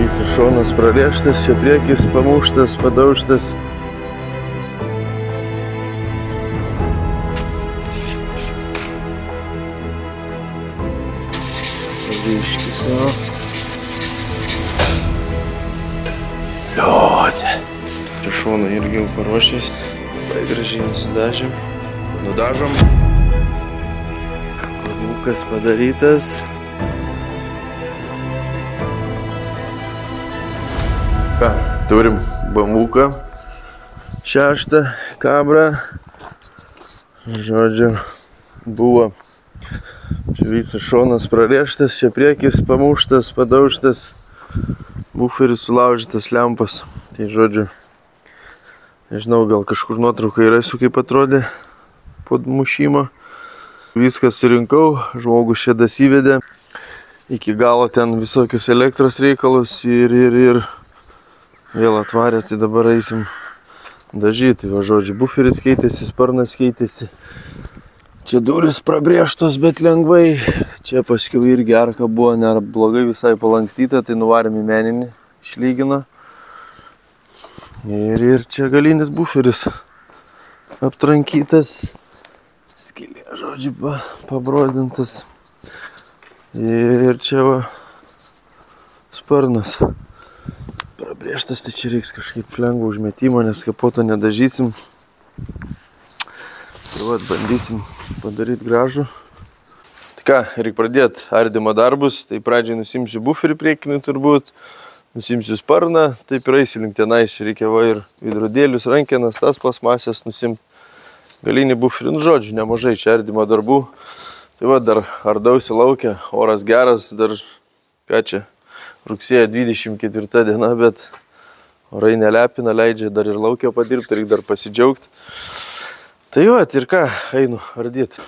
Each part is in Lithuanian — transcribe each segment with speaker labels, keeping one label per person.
Speaker 1: Visas šonas prarėžtas, čia priekis pamuštas, padaužtas. Pavyšti savo. Liodė. Čia šoną irgi jau paruošęs. Labai gražiai nusidažėm. Nudažom. Kodmukas padarytas. Turim bambuką, 6 kabrą. Žodžiu, buvo čia visas šonas prarėžtas, čia priekis pamuštas, padaužtas, buferis sulaužytas, lempas. Tai žodžiu, nežinau, gal kažkur nuotraukai rasiu, kaip atrodė po mušimo. Viską surinkau, žmogus čia dasivedė. Iki galo ten visokius elektros reikalus ir vėl atvarė, tai dabar eisim dažyti. Va, žodžiu, buferis keitėsi, sparnas keitėsi. Čia durys prabrėžtos, bet lengvai. Čia paskiau irgi arka buvo neblogai visai palankstyta, tai nuvarėm į meninį, išlygino. Ir čia galinis buferis aptrankytas. Skylė, žodžiu, pabrodintas. Ir čia va sparnas. Prabrėžtas, tai čia reiks kažkaip lengvo užmetimo, nes kapoto nedažysim. Tai vat, bandysim padaryti gražų. Tai ką, reikia pradėti ardymo darbus. Tai pradžiai nusimsiu buferį priekinį turbūt. Nusimsiu sparną, taip ir eisiu link tenais. Reikia va ir vidrodėlius, rankenas, tas plasmasės nusimti. Galinį buferį, nu žodžiu, nemažai čia ardymo darbų. Tai va, dar ardausi laukia, oras geras, dar ką čia. Rugsėjo 24 diena, bet orai nelepina, leidžia dar ir laukia padirbti, reikia dar pasidžiaugti. Tai va, ir ką, einu ardyti.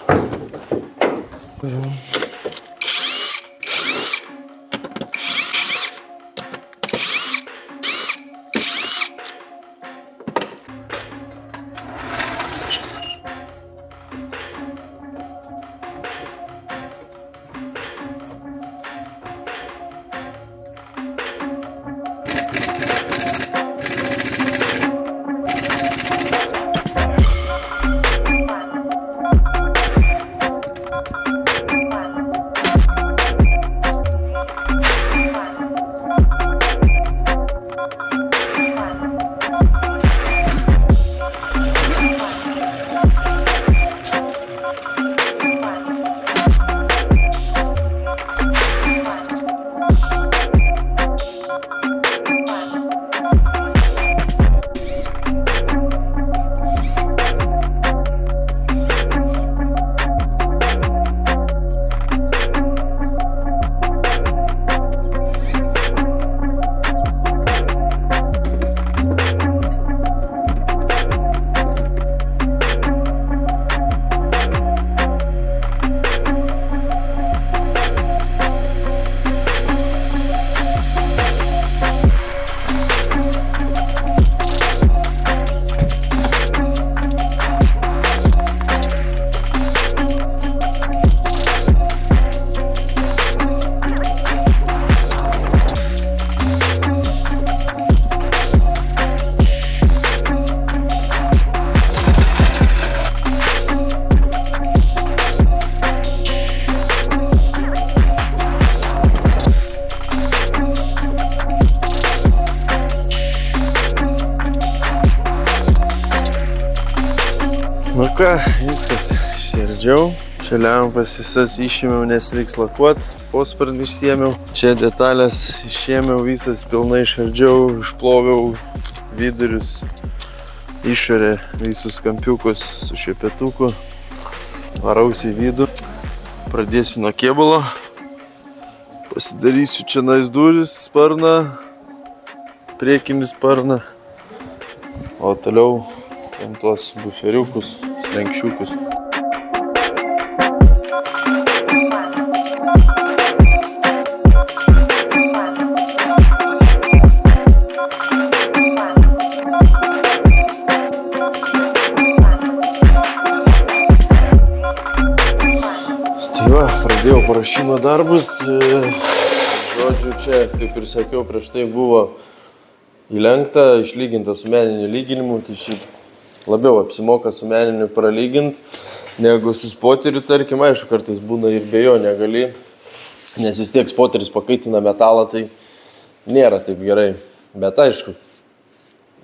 Speaker 1: Nu ką, viskas išsiardžiau. Čia lempas visas išėmiau, nes reiks lakuot. Posparnį išsiėmiau. Čia detalės išėmiau, visas pilnai išardžiau, išploviau vidurius, išorę visus kampiukus su šepetuku. Varausi į vidų. Pradėsiu nuo kėbulo. Pasidarysiu čia nais duris, sparną, priekinį sparną. O toliau tuos buferiukus, slenkščiukus. Tai va, pradėjau paruošimo darbus. Žodžiu, čia, kaip ir sakiau, prieš tai buvo įlenkta, išlyginta su meniniu lyginimu, tai šiaip labiau apsimoka su meniniu pralyginti, negu su spoteriu, tarkim, aišku, kartais būna ir be jo negali, nes vis tiek spoteris pakaitina metalą, tai nėra taip gerai, bet aišku,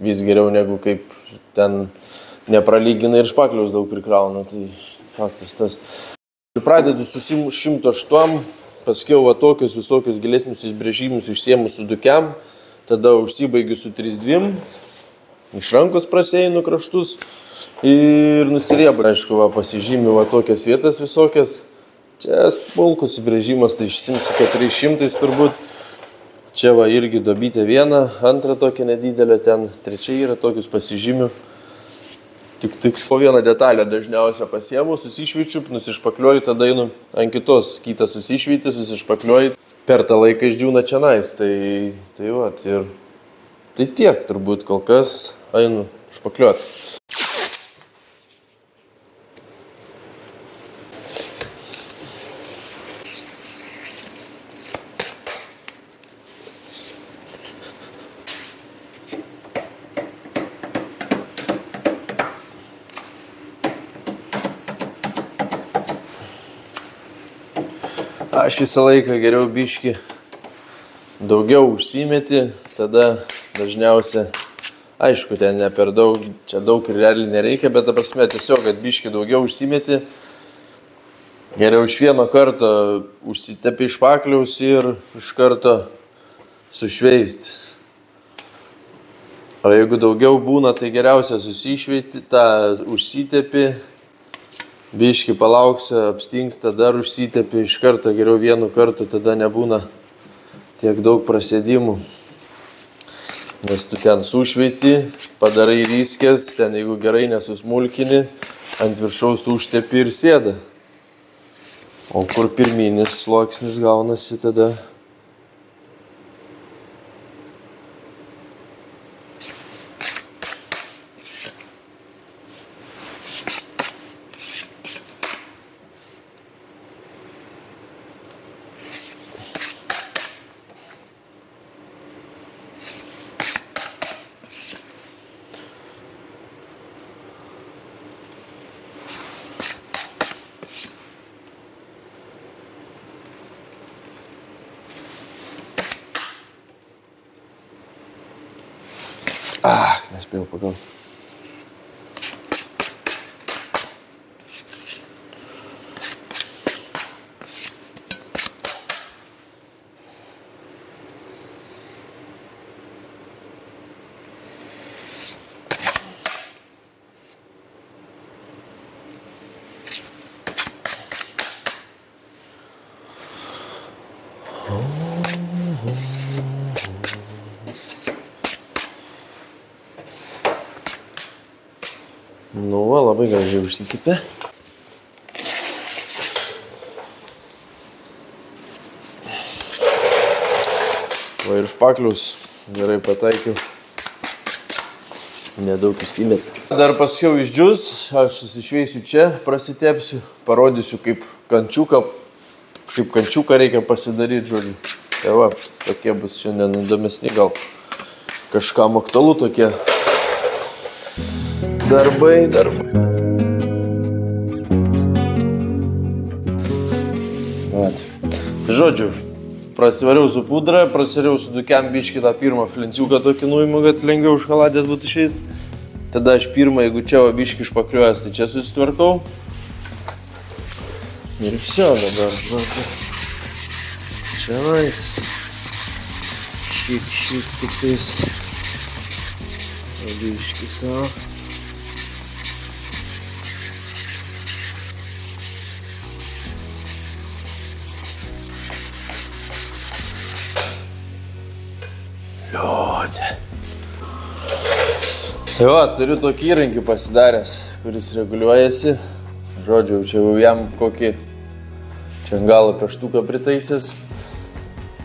Speaker 1: vis geriau negu kaip ten nepralygina ir špakliaus daug prikrauna, tai faktas tas. Pradedu su 108, paskiau va tokius visokius gilesnius įsibrėžimus išsiemu su dukiam, tada užsibaigiu su 3-2, iš rankos prasieinu kraštus ir nusiriebu. Aišku, va, pasižymiu va tokias vietas visokias. Čia smulkus įbrėžimas, tai išsimsiu 400 turbūt. Čia va irgi dobytė viena, antra tokia nedidelė, ten trečia yra tokius pasižymiu. Tik po vieną detalę dažniausia pasiemu, susišvyčiu, nusišpakliuoju, tada einu ant kitos, kitą susišvyti, susišpakliuoju, per tą laiką išdžiūna čia nais, tai va, ir tai tiek, turbūt kol kas einu špakliuoti. Aš visą laiką geriau biškį daugiau užsimeti, tada dažniausia, aišku, ten ne per daug, čia daug ir realiai nereikia, bet ta prasme tiesiog, kad biškį daugiau užsimeti, geriau iš vieno karto užsitepi špakliaus ir iš karto sušveisti. O jeigu daugiau būna, tai geriausia susišveiti, tą užsitepi, biškį palauksi, apstingsta, dar užsitepi iš karto, geriau vienu kartu, tada nebūna tiek daug prasėdimų. Nes tu ten sušveiti, padarai ryskės, ten jeigu gerai nesusmulkini, ant viršaus užtepi ir sėda. O kur pirminis sluoksnis gaunasi tada? Nespėjau pagauti. Nu, va, labai gražiai užsitipė. Va ir špaklius gerai pataikiau. Nedaug įsimetė. Dar paskiau išdžius, aš susišveisiu čia, prasitepsiu, parodysiu kaip kančiuką reikia pasidaryti, žodžiu. Tai va, tokie bus šiandien įdomesni, gal kažkam aktualu tokie darbai. Žodžiu, prasivariau su pudra, prasivariau su dukiam biškį tą pirmą flinciuką tokį nuimu, kad lengviau už chaladės būtų išeist. Tada aš pirmą, jeigu čia va biškį išpakliuojas, tai čia susitvarkau. Ir viso dabar. Čia vais. Šiek tiktais. Biškį savo. Tai va, turiu tokį įrankį pasidaręs, kuris reguliuojasi. Žodžiu, čia jau jam kokį čia ant galo peštuką pritaisęs.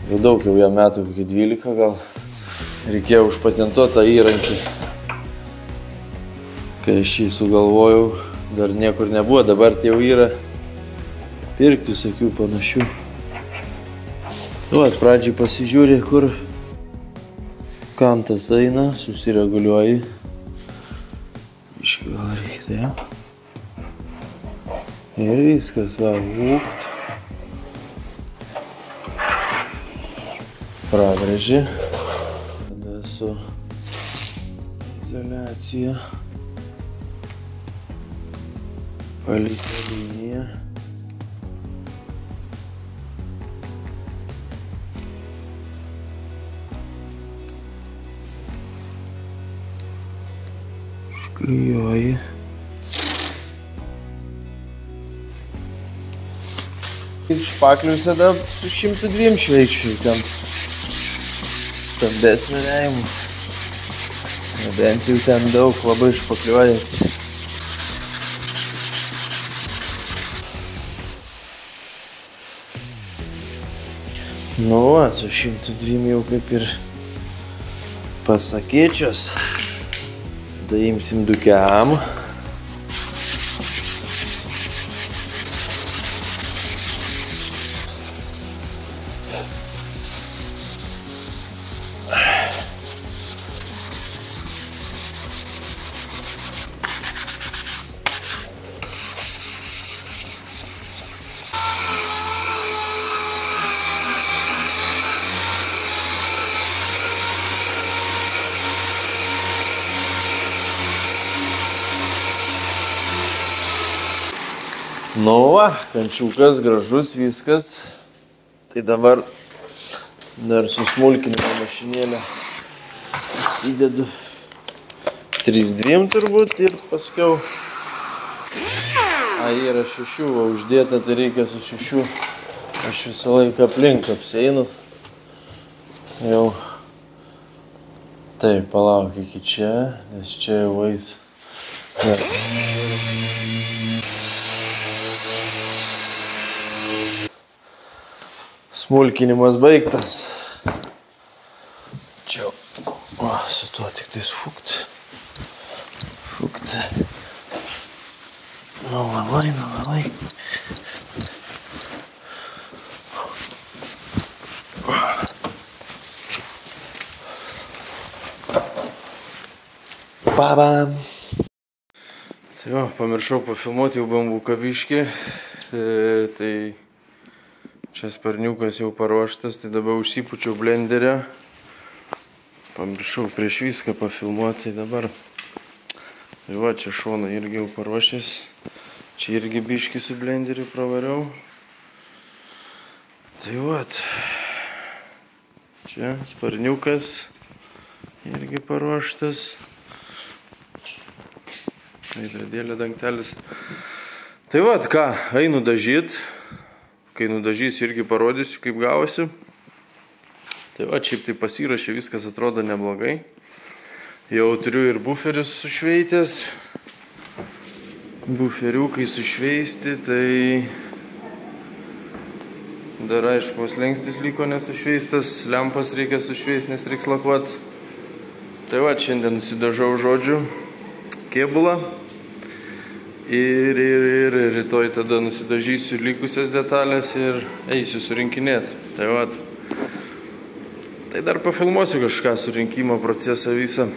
Speaker 1: Jau daug jau jam metų, kokį 12 gal. Reikėjo užpatentuoti tą įrankį. Kai aš jį sugalvojau, dar niekur nebuvo, dabar tai jau yra pirkti visokių panašių. Vat, pradžiai pasižiūrė, kur kantas eina, susireguliuoji. Iškai gal reikia, taip. Ir viskas, va, ūkt. Pragrėži. Tada su izoliacija. Palikę liniją. Išklijuoji. Špaklių visada su 102 šveikščių ten stambesnio neimų. Bent jau ten daug labai špakliuojas. Nu, va, su 102 jau kaip ir pasakėčios. Tada imsim dukiam. Nu va, kančiukas, gražus, viskas. Tai dabar dar su smulkinimo mašinėlė įsidedu 3-2 turbūt ir paskiau. Yra 6, o uždėta tai reikia su 6. Aš visą laiką aplink apseinu. Jau. Taip, palauk iki čia, nes čia jau eis. Smulkinimas baigtas. Čia, su tuo tik tais fukt. Nuvalai. Babam. Tai va, pamiršau pafilmuoti jau bambuką biškį. Tai čia sparniukas jau paruoštas, tai dabar užsipučiau blenderę. Pamiršau prieš viską pafilmuoti, tai dabar. Tai va, čia šoną irgi jau paruošęs. Čia irgi biškį su blenderiu pravariau. Tai va. Čia sparniukas irgi paruoštas. Veidrodėlio dangtelis. Tai va, ką, einu dažyt. Kai nudažysiu irgi parodysiu, kaip gavosi. Tai va, šiaip tai pasirašė, viskas atrodo neblogai. Jau turiu ir buferius sušveitęs. Buferiukai sušveisti, tai dar aišku, slengstis liko nesušveistas. Lempas reikia sušveisti, nes reiks lakuot. Tai va, šiandien nusidažau žodžiu kėbulą. Ir rytoj tada nusidažysiu likusias detalės ir eisiu surinkinėti. Tai va. Tai dar pafilmuosiu kažką surinkimo procesą visą.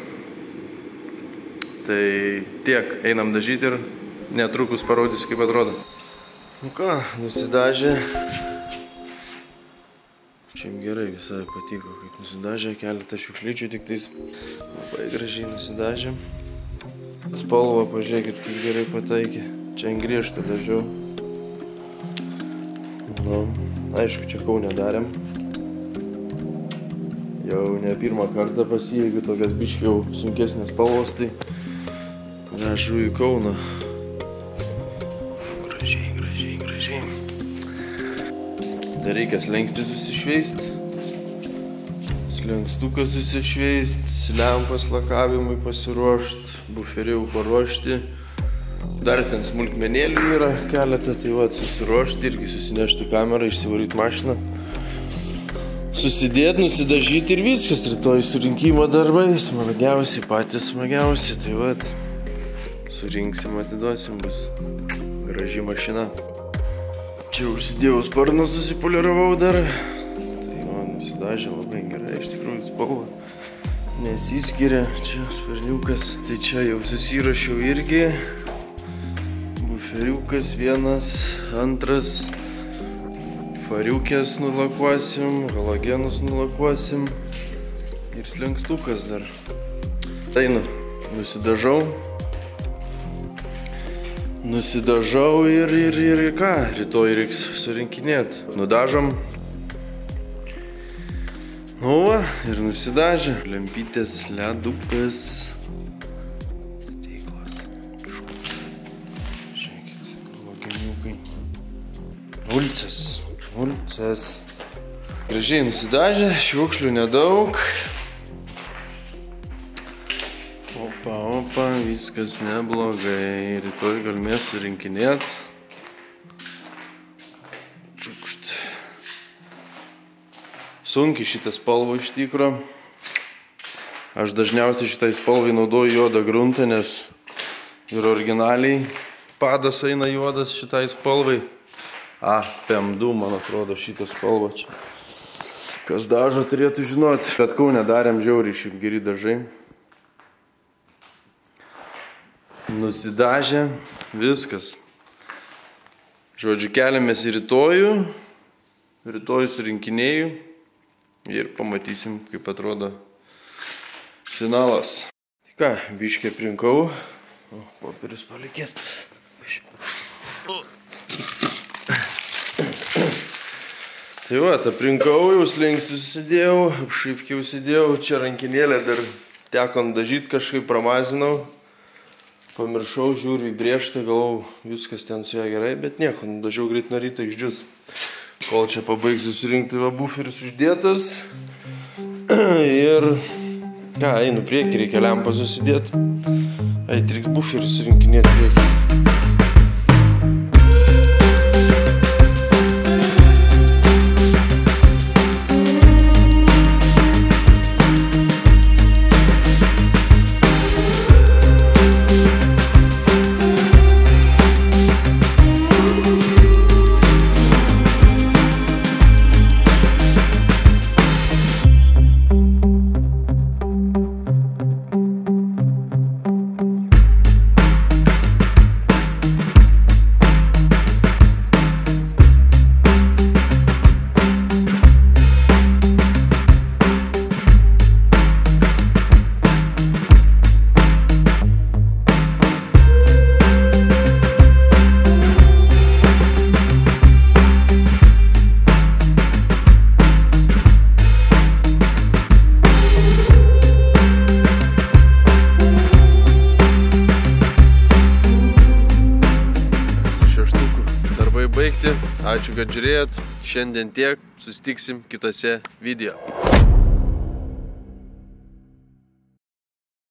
Speaker 1: Tai tiek, einam dažyti ir netrukus parodysiu, kaip atrodo. Nu ką, nusidažė. Čia gerai visai patiko, kaip nusidažė. Keletą šiukšlyčių, tik tais labai gražiai nusidažė. Spalvą, pažiūrėkit, kaip gerai pataikė. Čia ant griežtą dažiau. Nu, aišku, čia Kaune darėm. Jau ne pirmą kartą pas jį, jeigu tokias biškai jau sunkesnės spalvos, tai vežu į Kauną. Gražiai. Dar reikia slenkstį susišveist. Slenkstuką susišveist, lempas lakavimui pasiruošt, buferiau paruošti. Dar ten smulkmenėlių yra keletą, tai va, susiruošti irgi susinešti kamerą, išsivaryti mašiną. Susidėti, nusidažyti ir viskas. Rytoj surinkimo darbai, smagiausi, patys smagiausi, tai va, surinksim, atiduosim, bus graži mašina. Čia užsidėjau sparną, susipoliravau dar. Tai nusidažė labai gerai, iš tikrųjų spalva nesiskiria, čia sparniukas. Tai čia jau susirašiau irgi. Buferiukas vienas, antras. Fariukės nulakuosim, halogenus nulakuosim. Ir slenkstukas dar. Einu, nusidažau. Nusidažau ir ką, rytoj reiks surinkinėti. Nudažom. Nu va, ir nusidažė. Lempytės, ledukas. Stiklas. Žiūrėkit, halogenukai. Mulcas. Gražiai nusidažė, šiukšlių nedaug. Opa, viskas neblogai. Rytoj galime surinkinėt. Čiukšt. Sunkiai šitą spalvą iš tikro. Aš dažniausiai šitai spalvai naudoju juodą gruntą, nes ir originaliai padas eina juodas šitai spalvai. PM2, man atrodo, šitą spalvą čia. Kas dažo, turėtų žinoti. Bet Kaune darėm žiauriai šiaip geri dažai. Nusidažė, viskas. Žodžiu, keliamės į rytojų. Rytojų surinkinėjų. Ir pamatysim, kaip atrodo finalas. Ką, biškį aprinkau. Popierius palikės. Tai va, aprinkau, jau slenkstį susidėjau, apšaifkį užsidėjau. Čia rankinėlę dar teko dažyti, kažkaip pramazinau. Pamiršau, žiūriu į brėžtą, galvau, viskas ten su ją gerai, bet nieko, nudažiau greit nuo ryto išdžius. Kol čia pabaigsiu surinkti, va, buferis uždėtas. Ir ką, einu priekį, reikia lempą susidėti. Reiks buferis surinkinėti priekį. Ačiū, kad žiūrėjot. Šiandien tiek. Susitiksim kitose video.